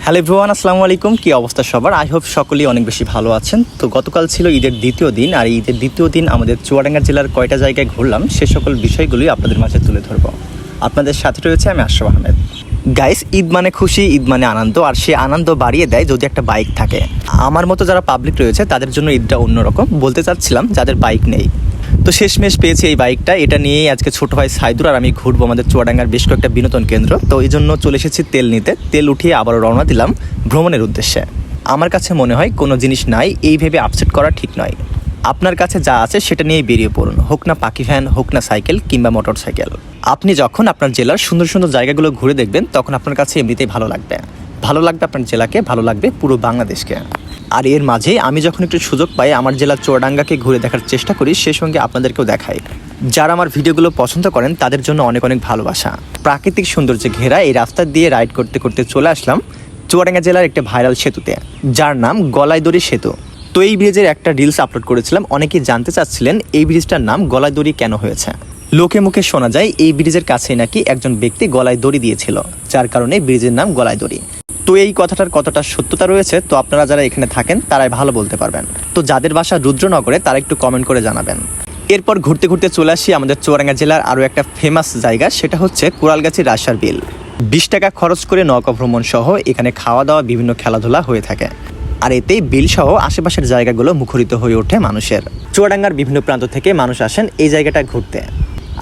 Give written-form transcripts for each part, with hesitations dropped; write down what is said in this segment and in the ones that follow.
Hello everyone, আসসালামু আলাইকুম। কি অবস্থা সবার? আই হোপ সকলেই অনেক বেশি ভালো আছেন। তো গতকাল ছিল ঈদের দ্বিতীয় দিন, আর ঈদের দ্বিতীয় দিন আমাদের চুয়াডাঙ্গা জেলার কয়টা জায়গায় ঘুরলাম সে সকল বিষয়গুলোই আপনাদের মাঝে তুলে ধরবো। আপনাদের সাথে রয়েছে আমি আশরাফ আহমেদ। গাইস, ঈদ মানে খুশি, ঈদ মানে আনন্দ, আর সে আনন্দ বাড়িয়ে দেয় যদি একটা বাইক থাকে। আমার মতো যারা পাবলিক রয়েছে তাদের জন্য ঈদটা অন্যরকম। বলতে চাচ্ছিলাম যাদের বাইক নেই। তো শেষমেশ পেয়েছি এই বাইকটা। এটা নিয়েই আজকে ছোটো ভাই সাইদুর আর আমি ঘুরবো আমাদের চুয়াডাঙ্গার বেশ কয়েকটা বিনোদন কেন্দ্র। তো এই জন্য চলে এসেছি তেল নিতে। তেল উঠিয়ে আবারও রওনা দিলাম ভ্রমণের উদ্দেশ্যে। আমার কাছে মনে হয় কোনো জিনিস নাই এই ভেবে আপসেট করা ঠিক নয়। আপনার কাছে যা আছে সেটা নিয়েই বেরিয়ে পড়ুন, হোক না পাখি ভ্যান, হোক না সাইকেল কিংবা মোটর সাইকেল। আপনি যখন আপনার জেলার সুন্দর সুন্দর জায়গাগুলো ঘুরে দেখবেন তখন আপনার কাছে এমনিতেই ভালো লাগবে আপনার জেলাকে, ভালো লাগবে পুরো বাংলাদেশকে। আর এর মাঝে আমি যখন একটু সুযোগ পাই আমার জেলা চুয়াডাঙ্গাকে ঘুরে দেখার চেষ্টা করি, সেই সঙ্গে আপনাদেরকেও দেখাই। যারা আমার ভিডিওগুলো পছন্দ করেন তাদের জন্য অনেক অনেক ভালোবাসা। প্রাকৃতিক সৌন্দর্যে ঘেরা এই রাস্তা দিয়ে রাইড করতে করতে চলে আসলাম চুয়াডাঙ্গা জেলার একটা ভাইরাল সেতুতে, যার নাম গলাইদড়ি সেতু। তো এই ব্রিজের একটা রিলস আপলোড করেছিলাম। অনেকেই জানতে চাচ্ছিলেন এই ব্রিজটার নাম গলাইদড়ি কেন হয়েছে। লোকে মুখে শোনা যায় এই ব্রিজের কাছেই নাকি একজন ব্যক্তি গলায় দড়ি দিয়েছিল, যার কারণে ব্রিজের নাম গলাইদড়ি। তো এই কথাটার কতটা সত্যতা রয়েছে তো আপনারা যারা এখানে থাকেন তারাই ভালো বলতে পারবেন। তো যাদের বাসা রুদ্রনগরে তারা একটু কমেন্ট করে জানাবেন। এরপর ঘুরতে ঘুরতে চলে আসি আমাদের চুয়াডাঙ্গা জেলার আরও একটা ফেমাস জায়গা, সেটা হচ্ছে কোরালগাছি রাসার বিল। 20 টাকা খরচ করে নৌকা ভ্রমণ সহ এখানে খাওয়া দাওয়া, বিভিন্ন খেলাধুলা হয়ে থাকে। আর এতেই বিল সহ আশেপাশের জায়গাগুলো মুখরিত হয়ে ওঠে মানুষের। চুয়াডাঙ্গার বিভিন্ন প্রান্ত থেকে মানুষ আসেন এই জায়গাটা ঘুরতে।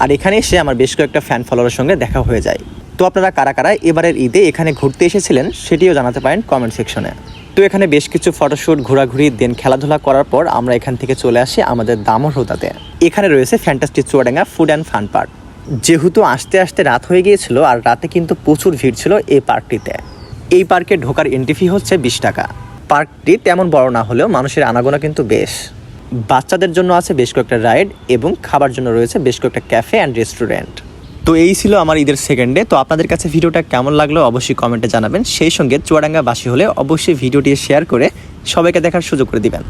আর এখানে এসে আমার বেশ কয়েকটা ফ্যান ফলোয়ারের সঙ্গে দেখা হয়ে যায়। তো আপনারা কারা কারা এবারের ঈদে এখানে ঘুরতে এসেছিলেন সেটিও জানাতে পারেন কমেন্ট সেকশনে। তো এখানে বেশ কিছু ফটোশ্যুট, ঘোরাঘুরি, দেন খেলাধুলা করার পর আমরা এখান থেকে চলে আসি আমাদের দামোহদাতে। এখানে রয়েছে fantastic Chuadanga food and fun park. যেহেতু আসতে আসতে রাত হয়ে গিয়েছিল আর রাতে কিন্তু প্রচুর ভিড় ছিল এই পার্কটিতে। এই পার্কে ঢোকার এন্ট্রি ফি হচ্ছে 20 টাকা। পার্কটি তেমন বড় না হলেও মানুষের আনাগোনা কিন্তু বেশ। বাচ্চাদের জন্য আছে বেশ কয়েকটা রাইড এবং খাবার জন্য রয়েছে বেশ কয়েকটা ক্যাফে অ্যান্ড রেস্টুরেন্ট। তো এই ছিল আমার ঈদের সেকেন্ড ডে। তো আপনাদের কাছে ভিডিওটা কেমন লাগলো অবশ্যই কমেন্টে জানাবেন। সেই সঙ্গে চুয়াডাঙ্গাবাসী হলে অবশ্যই ভিডিওটি শেয়ার করে সবাইকে দেখার সুযোগ করে দিবেন।